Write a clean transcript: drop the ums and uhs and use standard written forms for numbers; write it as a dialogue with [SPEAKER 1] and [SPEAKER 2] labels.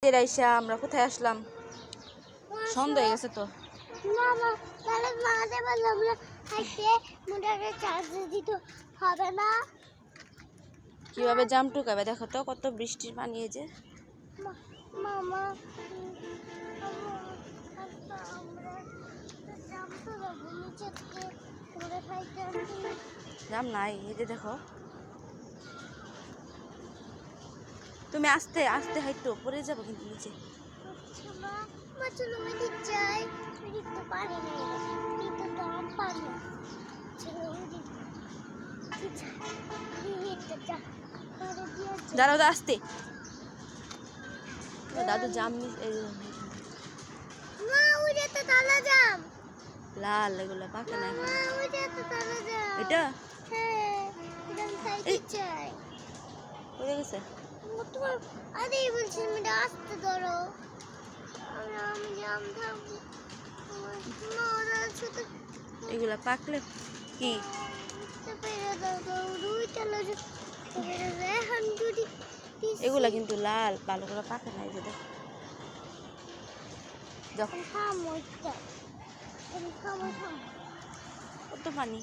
[SPEAKER 1] রাইসা আমরা কোথায় আসলাম? সন্ধ্যা হয়ে গেছে তো। কিভাবে জাম টুকাবে দেখো তো, কত বৃষ্টির পানি এই যে। জাম নাই এই যে দেখো। তুমি আস্তে আস্তে হাইটো, পড়ে যাবো কিন্তু নিচে। দাঁড়াও আস্তে, দাদু জাম লাল, এগুলো পাকে না এটা পড়ে গেছে। এগুলা পাকলে কি এগুলা কিন্তু লাল, ভালো করে পাকে নাই যে দেখো। যখন কত পানি।